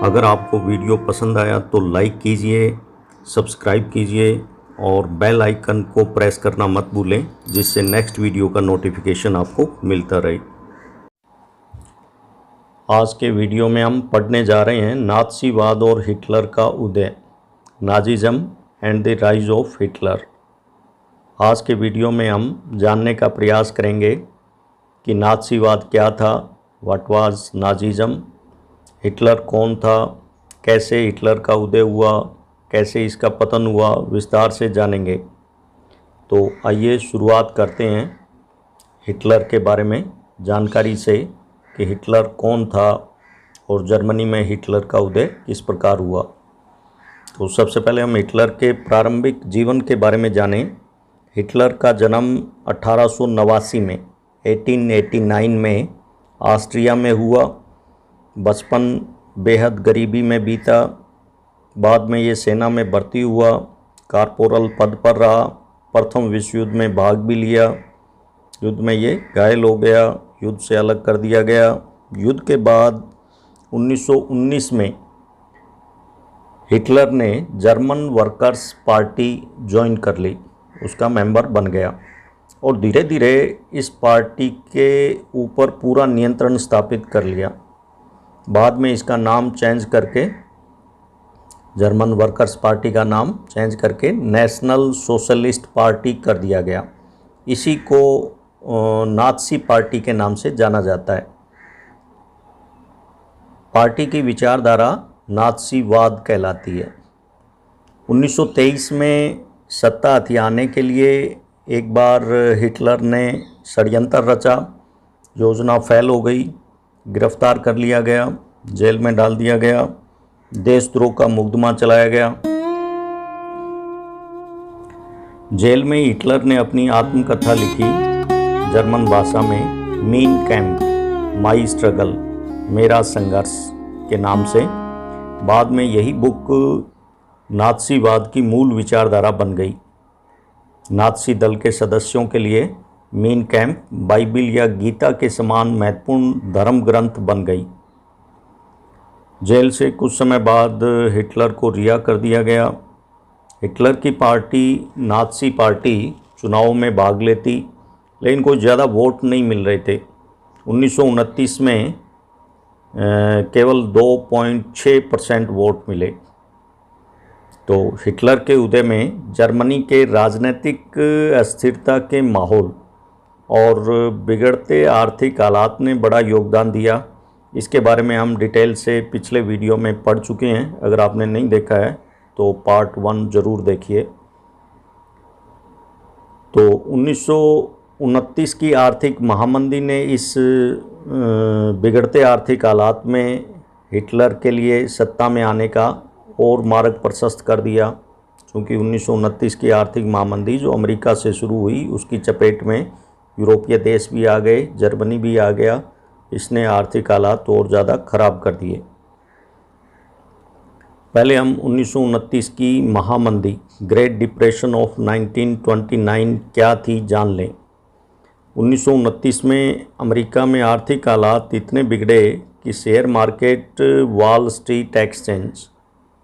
अगर आपको वीडियो पसंद आया तो लाइक कीजिए, सब्सक्राइब कीजिए और बेल आइकन को प्रेस करना मत भूलें, जिससे नेक्स्ट वीडियो का नोटिफिकेशन आपको मिलता रहे। आज के वीडियो में हम पढ़ने जा रहे हैं नाज़ीवाद और हिटलर का उदय, Nazism and the rise of Hitler. आज के वीडियो में हम जानने का प्रयास करेंगे कि नाज़ीवाद क्या था, व्हाट वाज नाज़िज़्म, हिटलर कौन था, कैसे हिटलर का उदय हुआ, कैसे इसका पतन हुआ, विस्तार से जानेंगे। तो आइए शुरुआत करते हैं हिटलर के बारे में जानकारी से कि हिटलर कौन था और जर्मनी में हिटलर का उदय किस प्रकार हुआ। तो सबसे पहले हम हिटलर के प्रारंभिक जीवन के बारे में जानें। हिटलर का जन्म 1889 में 1889 में ऑस्ट्रिया में हुआ। बचपन बेहद गरीबी में बीता। बाद में ये सेना में भर्ती हुआ, कारपोरल पद पर रहा। प्रथम विश्व युद्ध में भाग भी लिया। युद्ध में ये घायल हो गया, युद्ध से अलग कर दिया गया। युद्ध के बाद 1919 में हिटलर ने जर्मन वर्कर्स पार्टी ज्वाइन कर ली, उसका मेंबर बन गया और धीरे धीरे इस पार्टी के ऊपर पूरा नियंत्रण स्थापित कर लिया। बाद में इसका नाम चेंज करके, जर्मन वर्कर्स पार्टी का नाम चेंज करके नेशनल सोशलिस्ट पार्टी कर दिया गया। इसी को नाज़ी पार्टी के नाम से जाना जाता है। पार्टी की विचारधारा नाज़ीवाद कहलाती है। 1923 में सत्ता हथियाने के लिए एक बार हिटलर ने षड्यंत्र रचा। योजना फेल हो गई, गिरफ्तार कर लिया गया, जेल में डाल दिया गया, देशद्रोह का मुकदमा चलाया गया। जेल में हिटलर ने अपनी आत्मकथा लिखी जर्मन भाषा में, मीन कैम्प माई स्ट्रगल, मेरा संघर्ष के नाम से। बाद में यही बुक नाज़ीवाद की मूल विचारधारा बन गई। नाज़ी दल के सदस्यों के लिए मीन कैम्प बाइबिल या गीता के समान महत्वपूर्ण धर्म ग्रंथ बन गई। जेल से कुछ समय बाद हिटलर को रिहा कर दिया गया। हिटलर की पार्टी, नाज़ी पार्टी, चुनाव में भाग लेती, लेकिन कोई ज़्यादा वोट नहीं मिल रहे थे। 1929 में केवल 2.6% वोट मिले। तो हिटलर के उदय में जर्मनी के राजनीतिक अस्थिरता के माहौल और बिगड़ते आर्थिक हालात ने बड़ा योगदान दिया। इसके बारे में हम डिटेल से पिछले वीडियो में पढ़ चुके हैं। अगर आपने नहीं देखा है तो पार्ट 1 ज़रूर देखिए। तो 1929 की आर्थिक महामंदी ने इस बिगड़ते आर्थिक हालात में हिटलर के लिए सत्ता में आने का और मार्ग प्रशस्त कर दिया। क्योंकि 1929 की आर्थिक महामंदी जो अमेरिका से शुरू हुई, उसकी चपेट में यूरोपीय देश भी आ गए, जर्मनी भी आ गया। इसने आर्थिक हालात और ज़्यादा ख़राब कर दिए। पहले हम 1929 की महामंदी, ग्रेट डिप्रेशन ऑफ 1929 क्या थी जान लें। 1929 में अमेरिका में आर्थिक हालात इतने बिगड़े कि share market, wall street exchange,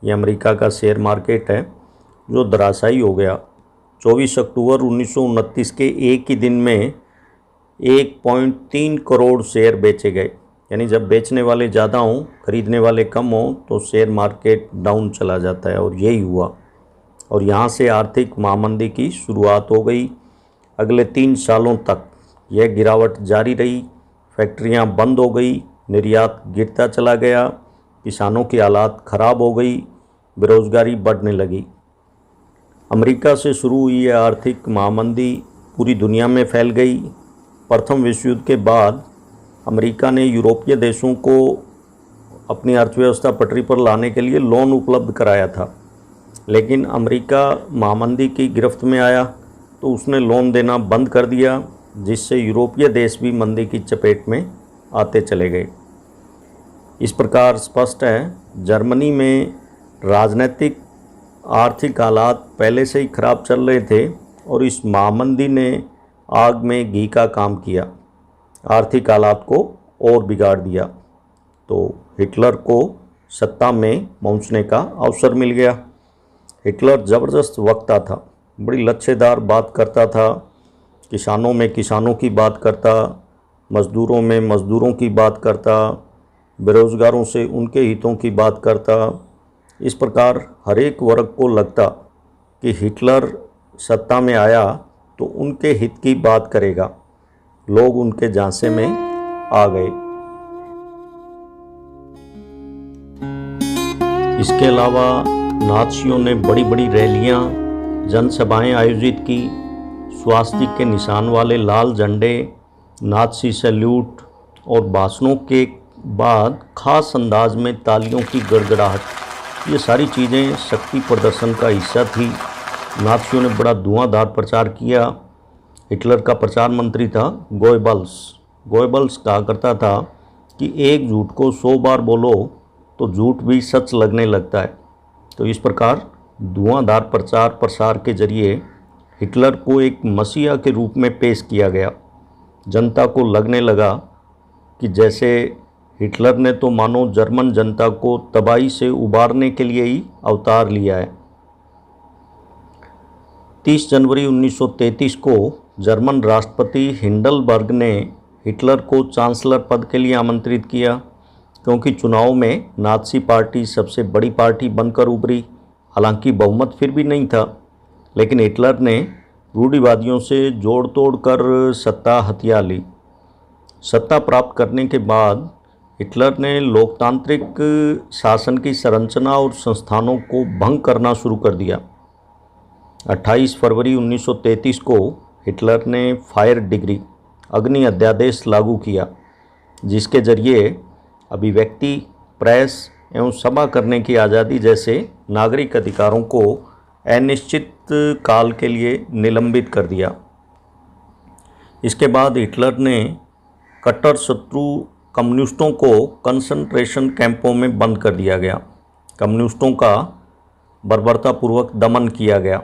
ये अमेरिका का शेयर मार्केट है, जो धराशायी हो गया। 24 अक्टूबर 1929 के एक ही दिन में 1.3 करोड़ शेयर बेचे गए। यानी जब बेचने वाले ज़्यादा हों, खरीदने वाले कम हों, तो शेयर मार्केट डाउन चला जाता है, और यही हुआ। और यहाँ से आर्थिक महामंदी की शुरुआत हो गई। अगले 3 सालों तक यह गिरावट जारी रही। फैक्ट्रियाँ बंद हो गई, निर्यात गिरता चला गया, किसानों की हालात ख़राब हो गई, बेरोज़गारी बढ़ने लगी। अमेरिका से शुरू हुई यह आर्थिक महामंदी पूरी दुनिया में फैल गई। प्रथम विश्व युद्ध के बाद अमेरिका ने यूरोपीय देशों को अपनी अर्थव्यवस्था पटरी पर लाने के लिए लोन उपलब्ध कराया था, लेकिन अमेरिका महामंदी की गिरफ्त में आया तो उसने लोन देना बंद कर दिया, जिससे यूरोपीय देश भी मंदी की चपेट में आते चले गए। इस प्रकार स्पष्ट है, जर्मनी में राजनीतिक आर्थिक हालात पहले से ही खराब चल रहे थे और इस महामंदी ने आग में घी का काम किया, आर्थिक हालात को और बिगाड़ दिया। तो हिटलर को सत्ता में पहुंचने का अवसर मिल गया। हिटलर ज़बरदस्त वक्ता था, बड़ी लच्छेदार बात करता था, किसानों में किसानों की बात करता, मज़दूरों में मज़दूरों की बात करता, बेरोज़गारों से उनके हितों की बात करता। इस प्रकार हर एक वर्ग को लगता कि हिटलर सत्ता में आया तो उनके हित की बात करेगा। लोग उनके झांसे में आ गए। इसके अलावा नाज़ियों ने बड़ी बड़ी रैलियां, जनसभाएं आयोजित की। स्वास्तिक के निशान वाले लाल झंडे, नाज़ी सैल्यूट और भाषणों के बाद खास अंदाज में तालियों की गड़गड़ाहट, ये सारी चीज़ें शक्ति प्रदर्शन का हिस्सा थी। नाज़ियों ने बड़ा धुआंधार प्रचार किया। हिटलर का प्रचार मंत्री था गोएबल्स कहा करता था कि एक झूठ को 100 बार बोलो तो झूठ भी सच लगने लगता है। तो इस प्रकार धुआंधार प्रचार प्रसार के जरिए हिटलर को एक मसीहा के रूप में पेश किया गया। जनता को लगने लगा कि जैसे हिटलर ने तो मानो जर्मन जनता को तबाही से उबारने के लिए ही अवतार लिया है। 30 जनवरी 1933 को जर्मन राष्ट्रपति हिंडलबर्ग ने हिटलर को चांसलर पद के लिए आमंत्रित किया, क्योंकि चुनाव में नाज़ी पार्टी सबसे बड़ी पार्टी बनकर उभरी। हालांकि बहुमत फिर भी नहीं था, लेकिन हिटलर ने रूढ़िवादियों से जोड़ तोड़ कर सत्ता हथिया ली। सत्ता प्राप्त करने के बाद हिटलर ने लोकतांत्रिक शासन की संरचना और संस्थानों को भंग करना शुरू कर दिया। 28 फरवरी 1933 को हिटलर ने फायर डिग्री, अग्नि अध्यादेश लागू किया, जिसके जरिए अभिव्यक्ति, प्रेस एवं सभा करने की आज़ादी जैसे नागरिक अधिकारों को अनिश्चित काल के लिए निलंबित कर दिया। इसके बाद हिटलर ने कट्टर शत्रु कम्युनिस्टों को कंसंट्रेशन कैंपों में बंद कर दिया गया। कम्युनिस्टों का बर्बरतापूर्वक दमन किया गया।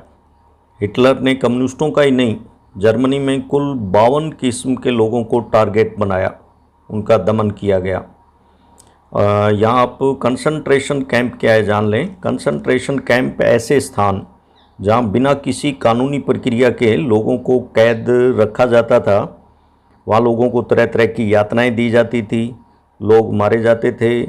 हिटलर ने कम्युनिस्टों का ही नहीं, जर्मनी में कुल 52 किस्म के लोगों को टारगेट बनाया, उनका दमन किया गया। यहाँ आप कंसंट्रेशन कैंप क्या है जान लें। कंसंट्रेशन कैंप ऐसे स्थान जहाँ बिना किसी कानूनी प्रक्रिया के लोगों को कैद रखा जाता था। वहाँ लोगों को तरह तरह की यातनाएं दी जाती थी, लोग मारे जाते थे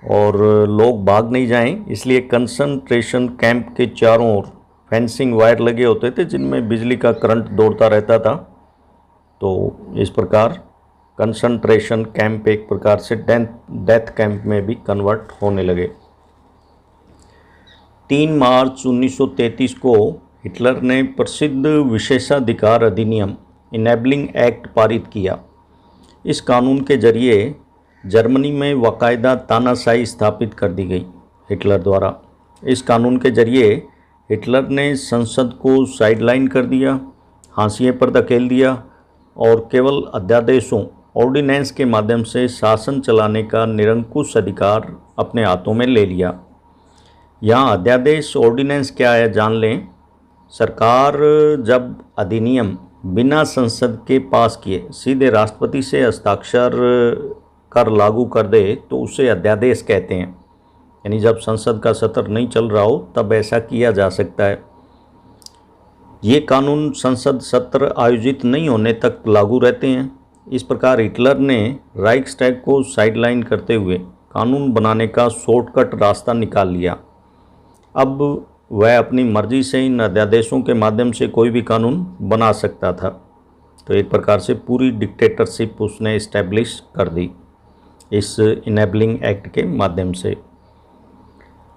और लोग भाग नहीं जाएं, इसलिए कंसंट्रेशन कैंप के चारों ओर फेंसिंग वायर लगे होते थे, जिनमें बिजली का करंट दौड़ता रहता था। तो इस प्रकार कंसंट्रेशन कैंप एक प्रकार से डेथ कैंप में भी कन्वर्ट होने लगे। 3 मार्च 1933 को हिटलर ने प्रसिद्ध विशेषाधिकार अधिनियम इनेबलिंग एक्ट पारित किया। इस कानून के जरिए जर्मनी में बाकायदा तानाशाही स्थापित कर दी गई हिटलर द्वारा। इस कानून के जरिए हिटलर ने संसद को साइडलाइन कर दिया, हाशिए पर धकेल दिया और केवल अध्यादेशों, ऑर्डिनेंस के माध्यम से शासन चलाने का निरंकुश अधिकार अपने हाथों में ले लिया। यहाँ अध्यादेश, ऑर्डिनेंस क्या है जान लें। सरकार जब अधिनियम बिना संसद के पास किए सीधे राष्ट्रपति से हस्ताक्षर कर लागू कर दे तो उसे अध्यादेश कहते हैं। यानी जब संसद का सत्र नहीं चल रहा हो तब ऐसा किया जा सकता है। ये कानून संसद सत्र आयोजित नहीं होने तक लागू रहते हैं। इस प्रकार हिटलर ने राइक्सटैग को साइडलाइन करते हुए कानून बनाने का शॉर्टकट रास्ता निकाल लिया। अब वह अपनी मर्जी से इन अध्यादेशों के माध्यम से कोई भी कानून बना सकता था। तो एक प्रकार से पूरी डिक्टेटरशिप उसने इस्टेब्लिश कर दी इस इनेबलिंग एक्ट के माध्यम से।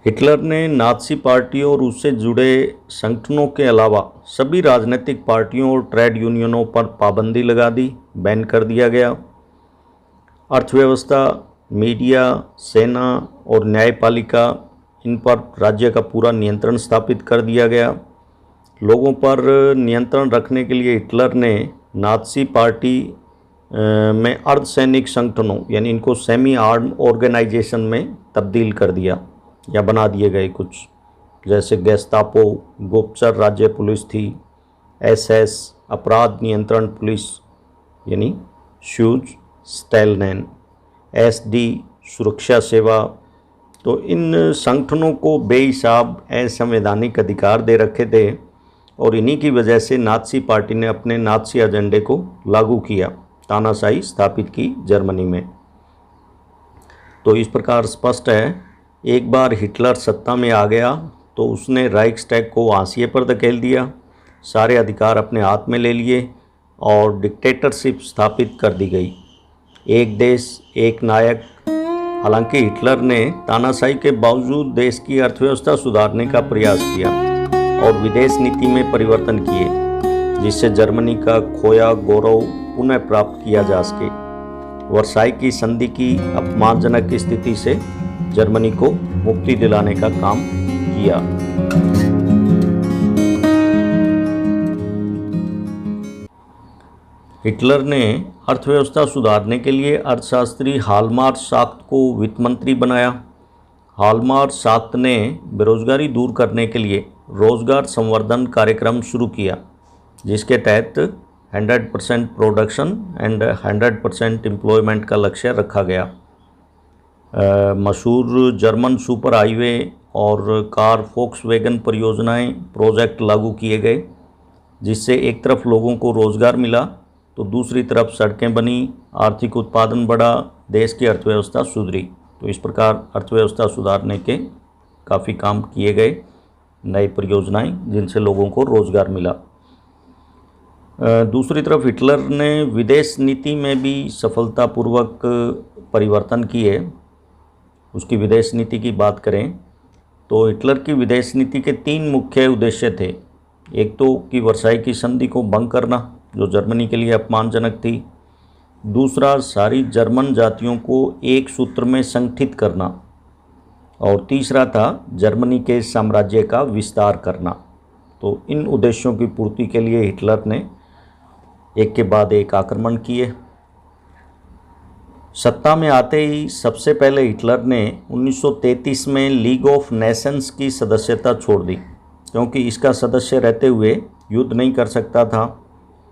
हिटलर ने नाज़ी पार्टी और उससे जुड़े संगठनों के अलावा सभी राजनीतिक पार्टियों और ट्रेड यूनियनों पर पाबंदी लगा दी, बैन कर दिया गया। अर्थव्यवस्था, मीडिया, सेना और न्यायपालिका, इन पर राज्य का पूरा नियंत्रण स्थापित कर दिया गया। लोगों पर नियंत्रण रखने के लिए हिटलर ने नाज़ी पार्टी में अर्धसैनिक संगठनों यानी इनको सेमी आर्म ऑर्गेनाइजेशन में तब्दील कर दिया या बना दिए गए कुछ, जैसे गेस्तापो गुप्तचर राज्य पुलिस थी, एसएस अपराध नियंत्रण पुलिस यानी शूज स्टेलनैन, एसडी सुरक्षा सेवा, तो इन संगठनों को बेहिसाब असंवैधानिक अधिकार दे रखे थे और इन्हीं की वजह से नाज़ी पार्टी ने अपने नाज़ी एजेंडे को लागू किया, तानाशाही स्थापित की जर्मनी में। तो इस प्रकार स्पष्ट है, एक बार हिटलर सत्ता में आ गया तो उसने राइक्सटैग को हाशिए पर धकेल दिया, सारे अधिकार अपने हाथ में ले लिए और डिक्टेटरशिप स्थापित कर दी गई। एक देश एक नायक। हालांकि हिटलर ने तानाशाही के बावजूद देश की अर्थव्यवस्था सुधारने का प्रयास किया और विदेश नीति में परिवर्तन किए, जिससे जर्मनी का खोया गौरव पुनः प्राप्त किया जा सके। वर्साई की संधि की अपमानजनक स्थिति से जर्मनी को मुक्ति दिलाने का काम किया। हिटलर ने अर्थव्यवस्था सुधारने के लिए अर्थशास्त्री हालमार्क शाख्त को वित्त मंत्री बनाया। हालमार्क शाख्त ने बेरोजगारी दूर करने के लिए रोजगार संवर्धन कार्यक्रम शुरू किया, जिसके तहत 100% प्रोडक्शन एंड 100% एम्प्लॉयमेंट का लक्ष्य रखा गया। मशहूर जर्मन सुपर हाईवे और कार फोक्सवैगन परियोजनाएं प्रोजेक्ट लागू किए गए, जिससे एक तरफ लोगों को रोज़गार मिला तो दूसरी तरफ सड़कें बनी, आर्थिक उत्पादन बढ़ा, देश की अर्थव्यवस्था सुधरी। तो इस प्रकार अर्थव्यवस्था सुधारने के काफ़ी काम किए गए, नई परियोजनाएं जिनसे लोगों को रोज़गार मिला। दूसरी तरफ हिटलर ने विदेश नीति में भी सफलतापूर्वक परिवर्तन किए। उसकी विदेश नीति की बात करें तो हिटलर की विदेश नीति के 3 मुख्य उद्देश्य थे। एक तो कि वर्साई की संधि को भंग करना, जो जर्मनी के लिए अपमानजनक थी। दूसरा, सारी जर्मन जातियों को एक सूत्र में संगठित करना। और तीसरा था जर्मनी के साम्राज्य का विस्तार करना। तो इन उद्देश्यों की पूर्ति के लिए हिटलर ने एक के बाद एक आक्रमण किए। सत्ता में आते ही सबसे पहले हिटलर ने 1933 में लीग ऑफ नेशंस की सदस्यता छोड़ दी, क्योंकि इसका सदस्य रहते हुए युद्ध नहीं कर सकता था।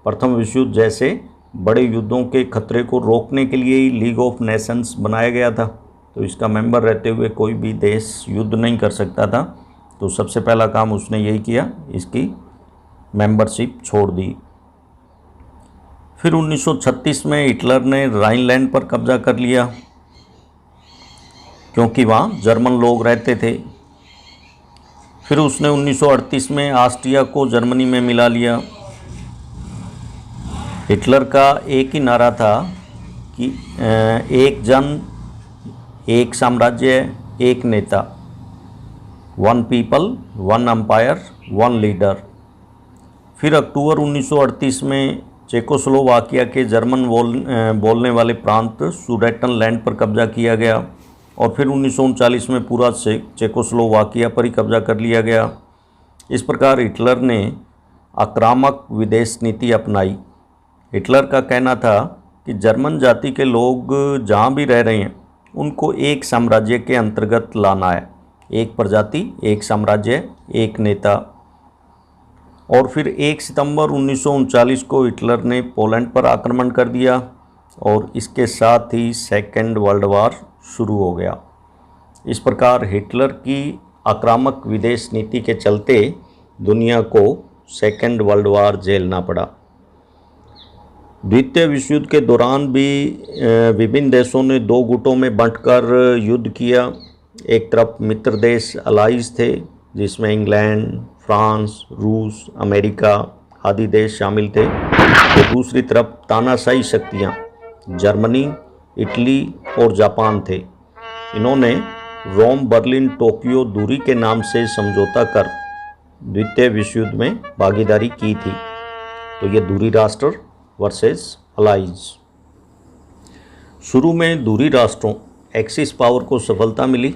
प्रथम विश्व युद्ध जैसे बड़े युद्धों के खतरे को रोकने के लिए ही लीग ऑफ नेशंस बनाया गया था। तो इसका मेंबर रहते हुए कोई भी देश युद्ध नहीं कर सकता था। तो सबसे पहला काम उसने यही किया, इसकी मेंबरशिप छोड़ दी। फिर 1936 में हिटलर ने राइनलैंड पर कब्जा कर लिया, क्योंकि वहाँ जर्मन लोग रहते थे। फिर उसने 1938 में ऑस्ट्रिया को जर्मनी में मिला लिया। हिटलर का एक ही नारा था कि एक जन, एक साम्राज्य, एक नेता, 1 पीपल, 1 एम्पायर, 1 लीडर। फिर अक्टूबर 1938 में चेकोस्लोवाकिया के जर्मन बोलने वाले प्रांत सुडेटनलैंड पर कब्जा किया गया और फिर 1939 में पूरा चेकोस्लोवाकिया पर ही कब्जा कर लिया गया। इस प्रकार हिटलर ने आक्रामक विदेश नीति अपनाई। हिटलर का कहना था कि जर्मन जाति के लोग जहाँ भी रह रहे हैं उनको एक साम्राज्य के अंतर्गत लाना है, एक प्रजाति, एक साम्राज्य, एक नेता। और फिर 1 सितंबर 1939 को हिटलर ने पोलैंड पर आक्रमण कर दिया और इसके साथ ही सेकेंड वर्ल्ड वार शुरू हो गया। इस प्रकार हिटलर की आक्रामक विदेश नीति के चलते दुनिया को सेकेंड वर्ल्ड वार झेलना पड़ा। द्वितीय विश्व युद्ध के दौरान भी विभिन्न देशों ने 2 गुटों में बांटकर युद्ध किया। एक तरफ मित्र देश अलाइज थे, जिसमें इंग्लैंड, फ्रांस, रूस, अमेरिका आदि देश शामिल थे। तो दूसरी तरफ तानाशाही शक्तियाँ जर्मनी, इटली और जापान थे। इन्होंने रोम, बर्लिन, टोक्यो दूरी के नाम से समझौता कर द्वितीय विश्व युद्ध में भागीदारी की थी। तो ये दूरी राष्ट्र वर्सेस अलाइज। शुरू में दूरी राष्ट्रों एक्सिस पावर को सफलता मिली,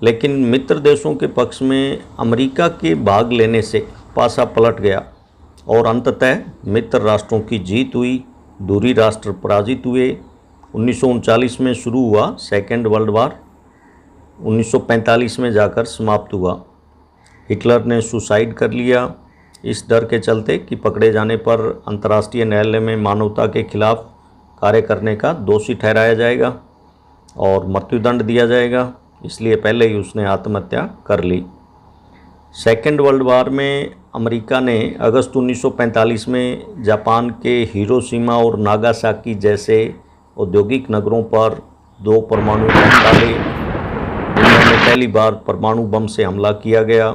लेकिन मित्र देशों के पक्ष में अमेरिका के भाग लेने से पासा पलट गया और अंततः मित्र राष्ट्रों की जीत हुई। दूरी राष्ट्र पराजित हुए। 1939 में शुरू हुआ सेकेंड वर्ल्ड वार 1945 में जाकर समाप्त हुआ। हिटलर ने सुसाइड कर लिया, इस डर के चलते कि पकड़े जाने पर अंतर्राष्ट्रीय न्यायालय में मानवता के खिलाफ कार्य करने का दोषी ठहराया जाएगा और मृत्युदंड दिया जाएगा। इसलिए पहले ही उसने आत्महत्या कर ली। सेकेंड वर्ल्ड वार में अमेरिका ने अगस्त 1945 में जापान के हिरोशिमा और नागासाकी जैसे औद्योगिक नगरों पर 2 परमाणु बम डाले। दुनिया में पहली बार परमाणु बम से हमला किया गया।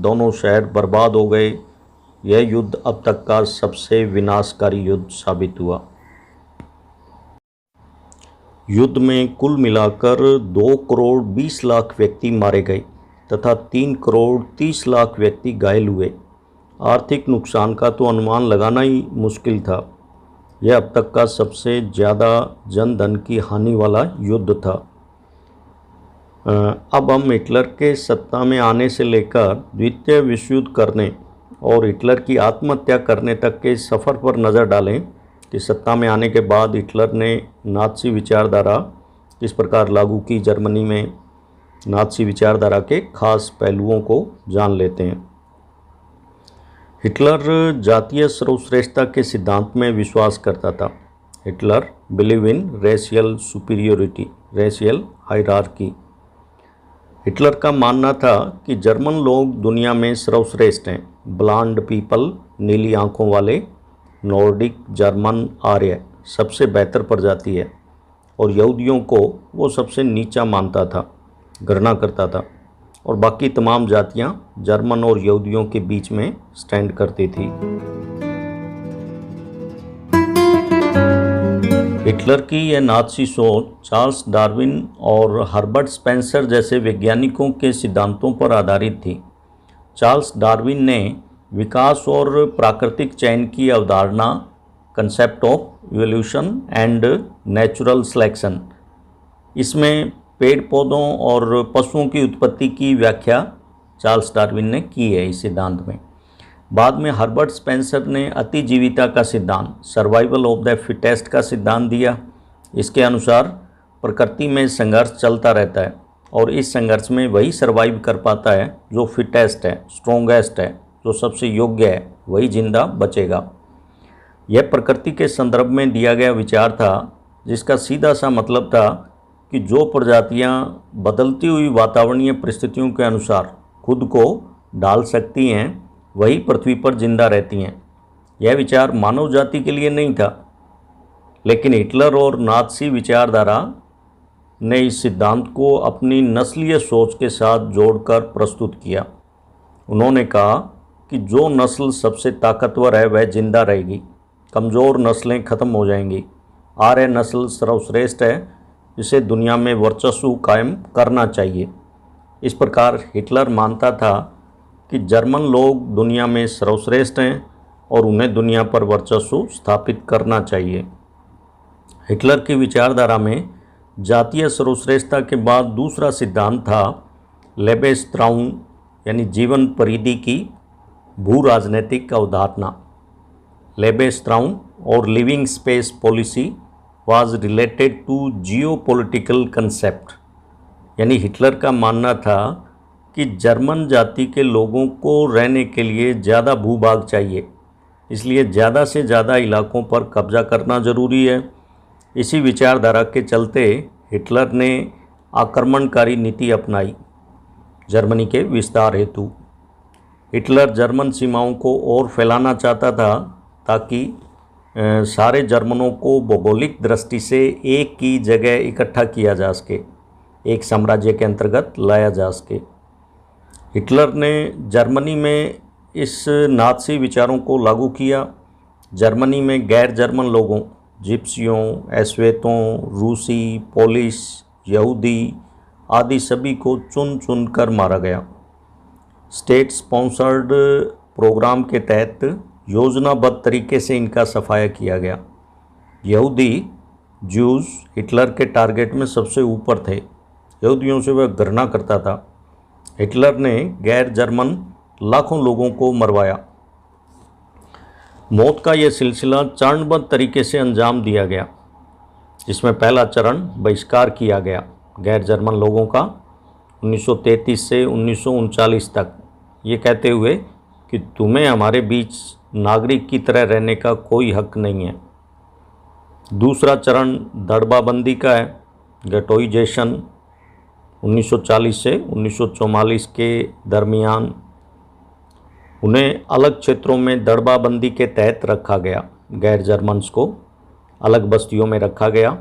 दोनों शहर बर्बाद हो गए। यह युद्ध अब तक का सबसे विनाशकारी युद्ध साबित हुआ। युद्ध में कुल मिलाकर 2 करोड़ 20 लाख व्यक्ति मारे गए तथा 3 करोड़ 30 लाख व्यक्ति घायल हुए। आर्थिक नुकसान का तो अनुमान लगाना ही मुश्किल था। यह अब तक का सबसे ज़्यादा जनधन की हानि वाला युद्ध था। अब हम हिटलर के सत्ता में आने से लेकर द्वितीय विश्व युद्ध करने और हिटलर की आत्महत्या करने तक के सफ़र पर नज़र डालें कि सत्ता में आने के बाद हिटलर ने नाज़ी विचारधारा किस प्रकार लागू की। जर्मनी में नाज़ी विचारधारा के खास पहलुओं को जान लेते हैं। हिटलर जातीय सर्वश्रेष्ठता के सिद्धांत में विश्वास करता था। Hitler believe in racial superiority, racial hierarchy. Hitler का मानना था कि जर्मन लोग दुनिया में सर्वश्रेष्ठ हैं। ब्लॉन्ड पीपल, नीली आंखों वाले, नॉर्डिक जर्मन आर्य सबसे बेहतर प्रजाति है और यहूदियों को वो सबसे नीचा मानता था, घृणा करता था और बाकी तमाम जातियां जर्मन और यहूदियों के बीच में स्टैंड करती थी। हिटलर की यह नाज़ी सोच चार्ल्स डार्विन और हर्बर्ट स्पेंसर जैसे वैज्ञानिकों के सिद्धांतों पर आधारित थी। चार्ल्स डार्विन ने विकास और प्राकृतिक चयन की अवधारणा, concept of evolution and natural selection, इसमें पेड़ पौधों और पशुओं की उत्पत्ति की व्याख्या चार्ल्स डार्विन ने की है इस सिद्धांत में। बाद में हर्बर्ट स्पेंसर ने अतिजीविता का सिद्धांत, सर्वाइवल ऑफ द फिटेस्ट का सिद्धांत दिया। इसके अनुसार प्रकृति में संघर्ष चलता रहता है और इस संघर्ष में वही सर्वाइव कर पाता है जो फिटेस्ट है, स्ट्रोंगेस्ट है, जो सबसे योग्य है, वही जिंदा बचेगा। यह प्रकृति के संदर्भ में दिया गया विचार था, जिसका सीधा सा मतलब था कि जो प्रजातियां बदलती हुई वातावरणीय परिस्थितियों के अनुसार खुद को ढाल सकती हैं, वही पृथ्वी पर जिंदा रहती हैं। यह विचार मानव जाति के लिए नहीं था, लेकिन हिटलर और नाज़ी विचारधारा ने इस सिद्धांत को अपनी नस्लीय सोच के साथ जोड़कर प्रस्तुत किया। उन्होंने कहा कि जो नस्ल सबसे ताकतवर है वह जिंदा रहेगी, कमज़ोर नस्लें खत्म हो जाएंगी। आर्य नस्ल सर्वश्रेष्ठ है, जिसे दुनिया में वर्चस्व कायम करना चाहिए। इस प्रकार हिटलर मानता था कि जर्मन लोग दुनिया में सर्वश्रेष्ठ हैं और उन्हें दुनिया पर वर्चस्व स्थापित करना चाहिए। हिटलर की विचारधारा में जातीय सर्वश्रेष्ठता के बाद दूसरा सिद्धांत था लेबेस्त्राउन, यानी जीवन परिधि की भू राजनीतिक अवधारणा। लेबेस्त्राउन और living space policy was related to geopolitical concept, यानी हिटलर का मानना था कि जर्मन जाति के लोगों को रहने के लिए ज़्यादा भूभाग चाहिए, इसलिए ज़्यादा से ज़्यादा इलाकों पर कब्जा करना ज़रूरी है। इसी विचारधारा के चलते हिटलर ने आक्रमणकारी नीति अपनाई जर्मनी के विस्तार हेतु। हिटलर जर्मन सीमाओं को और फैलाना चाहता था ताकि सारे जर्मनों को भौगोलिक दृष्टि से एक ही जगह इकट्ठा किया जा सके, एक साम्राज्य के अंतर्गत लाया जा सके। हिटलर ने जर्मनी में इस नाज़ी विचारों को लागू किया। जर्मनी में गैर जर्मन लोगों, जिप्सियों, एस्वेतों, रूसी, पोलिश, यहूदी आदि सभी को चुन चुन कर मारा गया। स्टेट स्पॉन्सर्ड प्रोग्राम के तहत योजनाबद्ध तरीके से इनका सफाया किया गया। यहूदी, ज्यूज़ हिटलर के टारगेट में सबसे ऊपर थे। यहूदियों से वह घृणा करता था। हिटलर ने गैर जर्मन लाखों लोगों को मरवाया। मौत का यह सिलसिला चरणबद्ध तरीके से अंजाम दिया गया, जिसमें पहला चरण बहिष्कार किया गया गैर जर्मन लोगों का 1933 से 1939 तक, ये कहते हुए कि तुम्हें हमारे बीच नागरिक की तरह रहने का कोई हक नहीं है। दूसरा चरण दड़बाबंदी का है, गेटोइजेशन 1940 से 1944 के दरमियान उन्हें अलग क्षेत्रों में दड़बाबंदी के तहत रखा गया। गैर जर्मन्स को अलग बस्तियों में रखा गया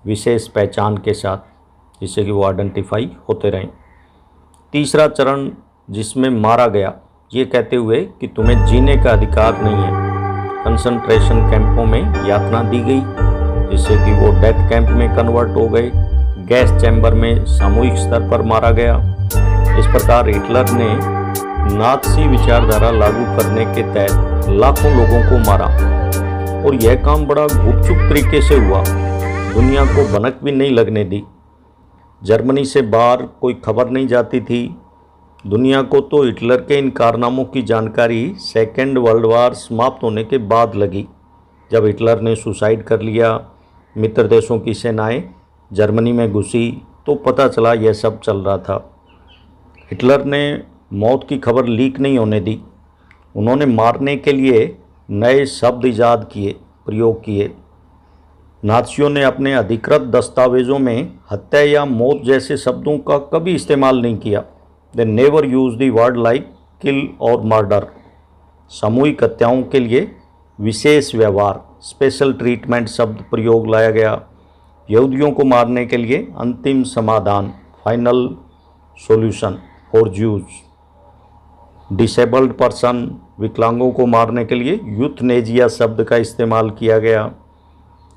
विशेष पहचान के साथ, जिससे कि वो आइडेंटिफाई होते रहें। तीसरा चरण जिसमें मारा गया, ये कहते हुए कि तुम्हें जीने का अधिकार नहीं है। कंसंट्रेशन कैंपों में यातना दी गई, जिससे कि वो डेथ कैंप में कन्वर्ट हो गए। गैस चैम्बर में सामूहिक स्तर पर मारा गया। इस प्रकार हिटलर ने नाज़ी विचारधारा लागू करने के तहत लाखों लोगों को मारा, और यह काम बड़ा गुपचुप तरीके से हुआ। दुनिया को भनक भी नहीं लगने दी। जर्मनी से बाहर कोई खबर नहीं जाती थी। दुनिया को तो हिटलर के इन कारनामों की जानकारी सेकेंड वर्ल्ड वार समाप्त होने के बाद लगी, जब हिटलर ने सुसाइड कर लिया। मित्र देशों की सेनाएं जर्मनी में घुसी तो पता चला यह सब चल रहा था। हिटलर ने मौत की खबर लीक नहीं होने दी। उन्होंने मारने के लिए नए शब्द इजाद किए, प्रयोग किए। नाज़ियों ने अपने अधिकृत दस्तावेज़ों में हत्या या मौत जैसे शब्दों का कभी इस्तेमाल नहीं किया। They never use the word like किल और मर्डर। सामूहिक हत्याओं के लिए विशेष व्यवहार, स्पेशल ट्रीटमेंट शब्द प्रयोग लाया गया। यहूदियों को मारने के लिए अंतिम समाधान, final solution for Jews. Disabled person, विकलांगों को मारने के लिए यूथनेजिया शब्द का इस्तेमाल किया गया।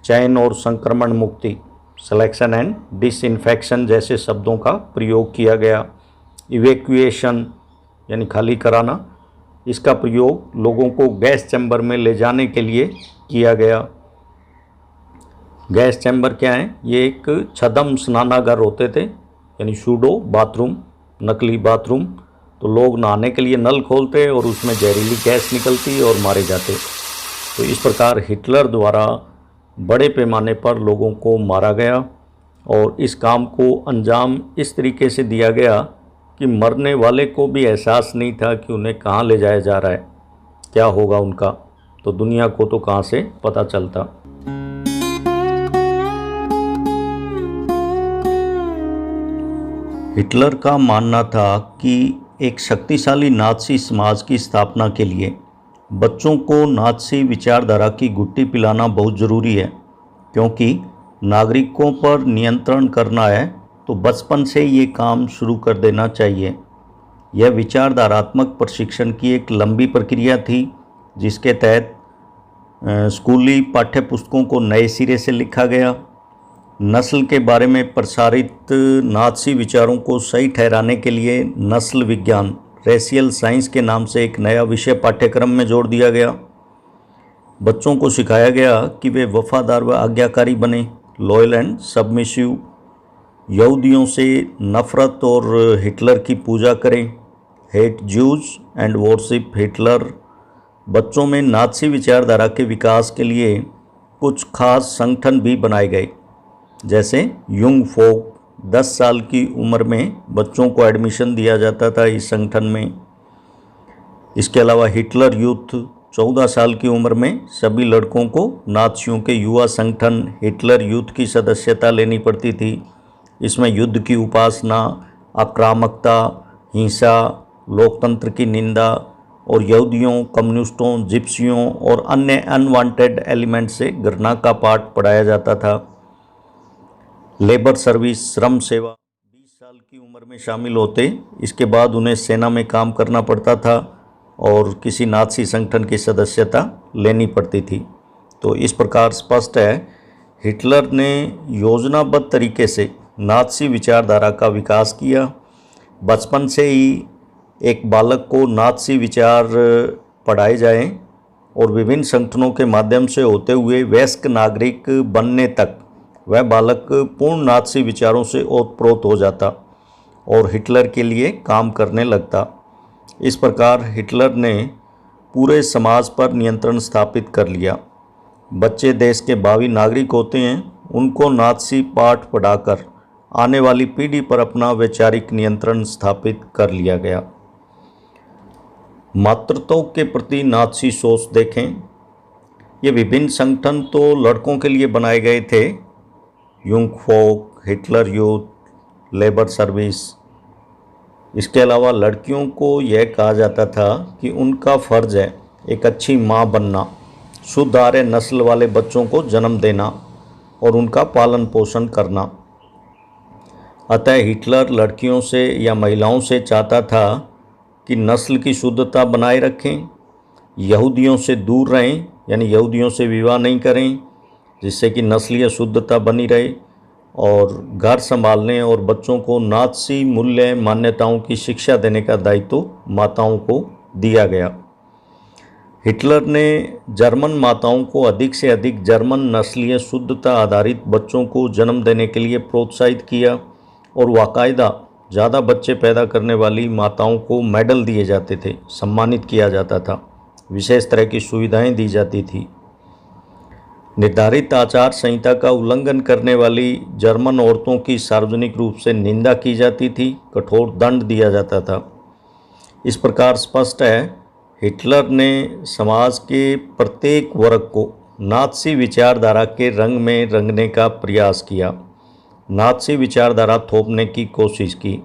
चयन और संक्रमण मुक्ति, सिलेक्शन एंड डिसइंफेक्शन जैसे शब्दों का प्रयोग किया गया। इवैक्यूएशन यानी खाली कराना, इसका प्रयोग लोगों को गैस चैम्बर में ले जाने के लिए किया गया। गैस चैम्बर क्या है? ये एक छद्म स्नानागार होते थे, यानी सूडो बाथरूम, नकली बाथरूम। तो लोग नहाने के लिए नल खोलते और उसमें जहरीली गैस निकलती और मारे जाते। तो इस प्रकार हिटलर द्वारा बड़े पैमाने पर लोगों को मारा गया, और इस काम को अंजाम इस तरीके से दिया गया कि मरने वाले को भी एहसास नहीं था कि उन्हें कहाँ ले जाया जा रहा है, क्या होगा उनका। तो दुनिया को तो कहाँ से पता चलता। हिटलर का मानना था कि एक शक्तिशाली नाज़ी समाज की स्थापना के लिए बच्चों को नाज़ी विचारधारा की गुट्टी पिलाना बहुत ज़रूरी है, क्योंकि नागरिकों पर नियंत्रण करना है तो बचपन से ये काम शुरू कर देना चाहिए। यह विचारधारात्मक प्रशिक्षण की एक लंबी प्रक्रिया थी, जिसके तहत स्कूली पाठ्य पुस्तकों को नए सिरे से लिखा गया। नस्ल के बारे में प्रसारित नाज़ी विचारों को सही ठहराने के लिए नस्ल विज्ञान, रेशियल साइंस के नाम से एक नया विषय पाठ्यक्रम में जोड़ दिया गया। बच्चों को सिखाया गया कि वे वफादार व आज्ञाकारी बने, लॉयल एंड सबमिसिव। यहूदियों से नफ़रत और हिटलर की पूजा करें, hate Jews and worship Hitler. बच्चों में नाज़ी विचारधारा के विकास के लिए कुछ खास संगठन भी बनाए गए, जैसे युंग फोक। 10 साल की उम्र में बच्चों को एडमिशन दिया जाता था इस संगठन में। इसके अलावा हिटलर यूथ, 14 साल की उम्र में सभी लड़कों को नाज़ियों के युवा संगठन हिटलर यूथ की सदस्यता लेनी पड़ती थी। इसमें युद्ध की उपासना, आक्रामकता, हिंसा, लोकतंत्र की निंदा और यहूदियों, कम्युनिस्टों, जिप्सियों और अन्य अनवांटेड एलिमेंट से घृणा का पाठ पढ़ाया जाता था। लेबर सर्विस, श्रम सेवा, 20 साल की उम्र में शामिल होते। इसके बाद उन्हें सेना में काम करना पड़ता था और किसी नाज़ी संगठन की सदस्यता लेनी पड़ती थी। तो इस प्रकार स्पष्ट है, हिटलर ने योजनाबद्ध तरीके से नाज़ी विचारधारा का विकास किया। बचपन से ही एक बालक को नाज़ी विचार पढ़ाए जाएं और विभिन्न संगठनों के माध्यम से होते हुए वयस्क नागरिक बनने तक वह बालक पूर्ण नाज़ी विचारों से ओतप्रोत हो जाता और हिटलर के लिए काम करने लगता। इस प्रकार हिटलर ने पूरे समाज पर नियंत्रण स्थापित कर लिया। बच्चे देश के भावी नागरिक होते हैं, उनको नाज़ी पाठ पढ़ाकर आने वाली पीढ़ी पर अपना वैचारिक नियंत्रण स्थापित कर लिया गया। मातृत्व के प्रति नाज़ी सोच देखें। ये विभिन्न संगठन तो लड़कों के लिए बनाए गए थे, युंग फोक, हिटलर यूथ, लेबर सर्विस। इसके अलावा लड़कियों को यह कहा जाता था कि उनका फ़र्ज़ है एक अच्छी माँ बनना, शुद्ध आर्य नस्ल वाले बच्चों को जन्म देना और उनका पालन पोषण करना। अतः हिटलर लड़कियों से या महिलाओं से चाहता था कि नस्ल की शुद्धता बनाए रखें, यहूदियों से दूर रहें, यानी यहूदियों से विवाह नहीं करें जिससे कि नस्लीय शुद्धता बनी रहे, और घर संभालने और बच्चों को नाज़ी मूल्य मान्यताओं की शिक्षा देने का दायित्व माताओं को दिया गया। हिटलर ने जर्मन माताओं को अधिक से अधिक जर्मन नस्लीय शुद्धता आधारित बच्चों को जन्म देने के लिए प्रोत्साहित किया और बाकायदा ज़्यादा बच्चे पैदा करने वाली माताओं को मेडल दिए जाते थे, सम्मानित किया जाता था, विशेष तरह की सुविधाएं दी जाती थी। निर्धारित आचार संहिता का उल्लंघन करने वाली जर्मन औरतों की सार्वजनिक रूप से निंदा की जाती थी, कठोर दंड दिया जाता था। इस प्रकार स्पष्ट है हिटलर ने समाज के प्रत्येक वर्ग को नाज़ी विचारधारा के रंग में रंगने का प्रयास किया, नाज़ी विचारधारा थोपने की कोशिश की।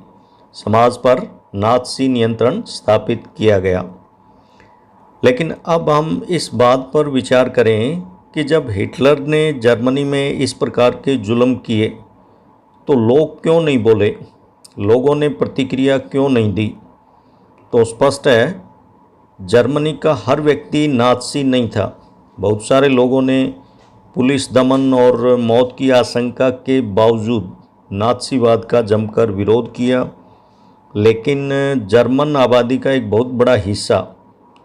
समाज पर नाज़ी नियंत्रण स्थापित किया गया। लेकिन अब हम इस बात पर विचार करें कि जब हिटलर ने जर्मनी में इस प्रकार के जुल्म किए तो लोग क्यों नहीं बोले, लोगों ने प्रतिक्रिया क्यों नहीं दी? तो स्पष्ट है जर्मनी का हर व्यक्ति नाज़ी नहीं था। बहुत सारे लोगों ने पुलिस दमन और मौत की आशंका के बावजूद नाज़ीवाद का जमकर विरोध किया, लेकिन जर्मन आबादी का एक बहुत बड़ा हिस्सा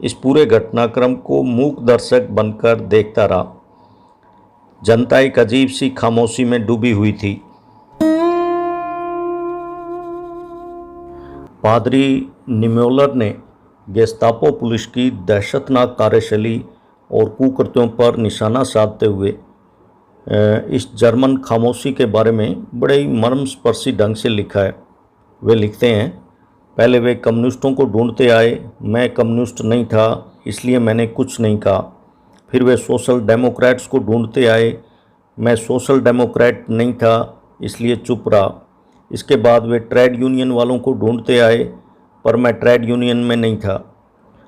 इस पूरे घटनाक्रम को मूक दर्शक बनकर देखता रहा। जनता एक अजीब सी खामोशी में डूबी हुई थी। पादरी निम्योलर ने गेस्तापो पुलिस की दहशतनाक कार्यशैली और कुकृत्यों पर निशाना साधते हुए इस जर्मन खामोशी के बारे में बड़े ही मर्मस्पर्शी ढंग से लिखा है। वे लिखते हैं, पहले वे कम्युनिस्टों को ढूंढते आए, मैं कम्युनिस्ट नहीं था इसलिए मैंने कुछ नहीं कहा। फिर वे सोशल डेमोक्रेट्स को ढूंढते आए, मैं सोशल डेमोक्रेट नहीं था इसलिए चुप रहा। इसके बाद वे ट्रेड यूनियन वालों को ढूंढते आए, पर मैं ट्रेड यूनियन में नहीं था।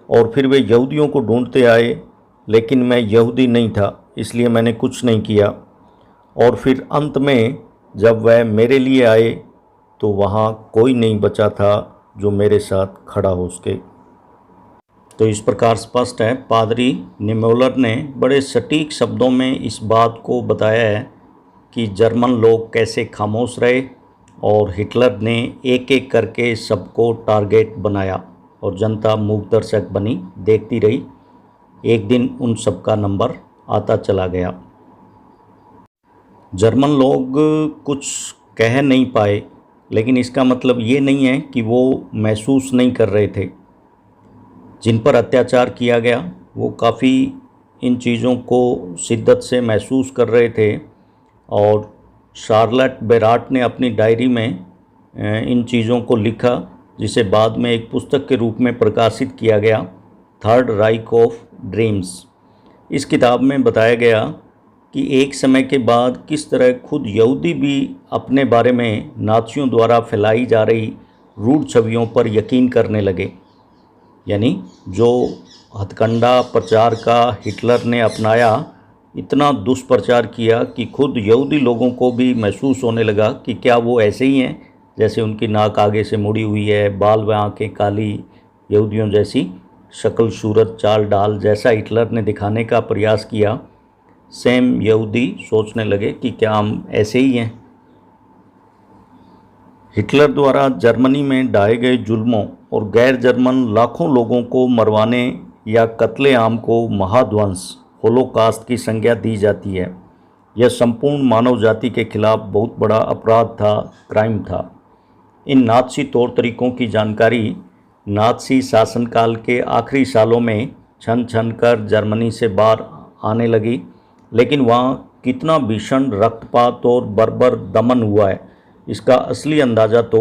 और फिर वे यहूदियों को ढूंढते आए, लेकिन मैं यहूदी नहीं था इसलिए मैंने कुछ नहीं किया। और फिर अंत में जब वह मेरे लिए आए तो वहाँ कोई नहीं बचा था जो मेरे साथ खड़ा हो सके। तो इस प्रकार स्पष्ट है पादरी निम्योलर ने बड़े सटीक शब्दों में इस बात को बताया है कि जर्मन लोग कैसे खामोश रहे और हिटलर ने एक एक करके सबको टारगेट बनाया और जनता मूक दर्शक बनी देखती रही। एक दिन उन सब का नंबर आता चला गया। जर्मन लोग कुछ कह नहीं पाए, लेकिन इसका मतलब ये नहीं है कि वो महसूस नहीं कर रहे थे। जिन पर अत्याचार किया गया वो काफ़ी इन चीज़ों को शिद्दत से महसूस कर रहे थे। और शार्लट बेराट ने अपनी डायरी में इन चीज़ों को लिखा, जिसे बाद में एक पुस्तक के रूप में प्रकाशित किया गया, थर्ड राइक ऑफ ड्रीम्स। इस किताब में बताया गया कि एक समय के बाद किस तरह खुद यहूदी भी अपने बारे में नाज़ियों द्वारा फैलाई जा रही रूढ़ छवियों पर यकीन करने लगे। यानी जो हथकंडा प्रचार का हिटलर ने अपनाया, इतना दुष्प्रचार किया कि खुद यहूदी लोगों को भी महसूस होने लगा कि क्या वो ऐसे ही हैं जैसे उनकी नाक आगे से मुड़ी हुई है, बाल व आँखें काली, यहूदियों जैसी शक्ल सूरत चाल डाल। जैसा हिटलर ने दिखाने का प्रयास किया, सेम यहूदी सोचने लगे कि क्या हम ऐसे ही हैं। हिटलर द्वारा जर्मनी में ढाए गए जुल्मों और गैर जर्मन लाखों लोगों को मरवाने या कत्लेआम को महाध्वंस होलोकास्ट की संज्ञा दी जाती है। यह संपूर्ण मानव जाति के खिलाफ बहुत बड़ा अपराध था, क्राइम था। इन नाज़ी तौर तरीकों की जानकारी नाज़ी शासनकाल के आखिरी सालों में छन छन कर जर्मनी से बाहर आने लगी, लेकिन वहाँ कितना भीषण रक्तपात और बर्बर दमन हुआ है इसका असली अंदाज़ा तो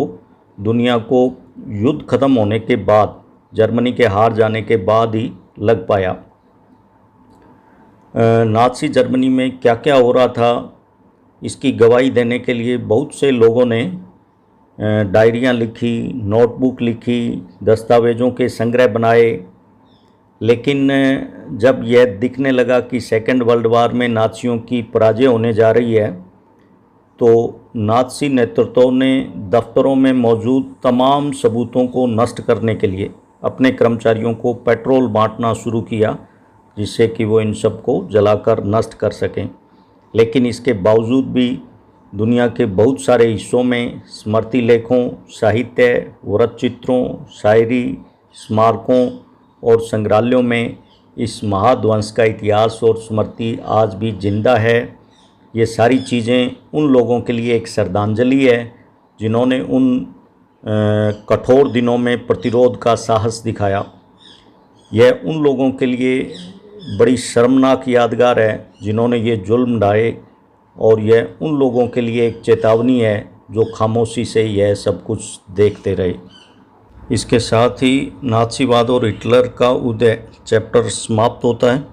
दुनिया को युद्ध खत्म होने के बाद, जर्मनी के हार जाने के बाद ही लग पाया। नाज़ी जर्मनी में क्या क्या हो रहा था इसकी गवाही देने के लिए बहुत से लोगों ने डायरियाँ लिखी, नोटबुक लिखी, दस्तावेज़ों के संग्रह बनाए। लेकिन जब यह दिखने लगा कि सेकेंड वर्ल्ड वार में नाज़ियों की पराजय होने जा रही है, तो नाज़ी नेतृत्व ने दफ्तरों में मौजूद तमाम सबूतों को नष्ट करने के लिए अपने कर्मचारियों को पेट्रोल बांटना शुरू किया, जिससे कि वो इन सब को जलाकर नष्ट कर सकें। लेकिन इसके बावजूद भी दुनिया के बहुत सारे हिस्सों में स्मृति लेखों, साहित्य, वृत्तचित्रों, शायरी, स्मारकों और संग्रहालयों में इस महाध्वंस का इतिहास और स्मृति आज भी जिंदा है। ये सारी चीज़ें उन लोगों के लिए एक श्रद्धांजलि है जिन्होंने उन कठोर दिनों में प्रतिरोध का साहस दिखाया। यह उन लोगों के लिए बड़ी शर्मनाक यादगार है जिन्होंने ये जुल्म ढाए, और यह उन लोगों के लिए एक चेतावनी है जो खामोशी से यह सब कुछ देखते रहे। इसके साथ ही नाज़ीवाद और हिटलर का उदय चैप्टर समाप्त होता है।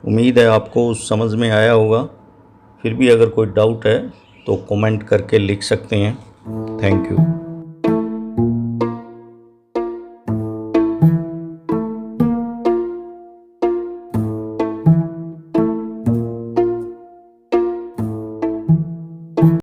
उम्मीद है आपको समझ में आया होगा। फिर भी अगर कोई डाउट है तो कमेंट करके लिख सकते हैं। Thank you.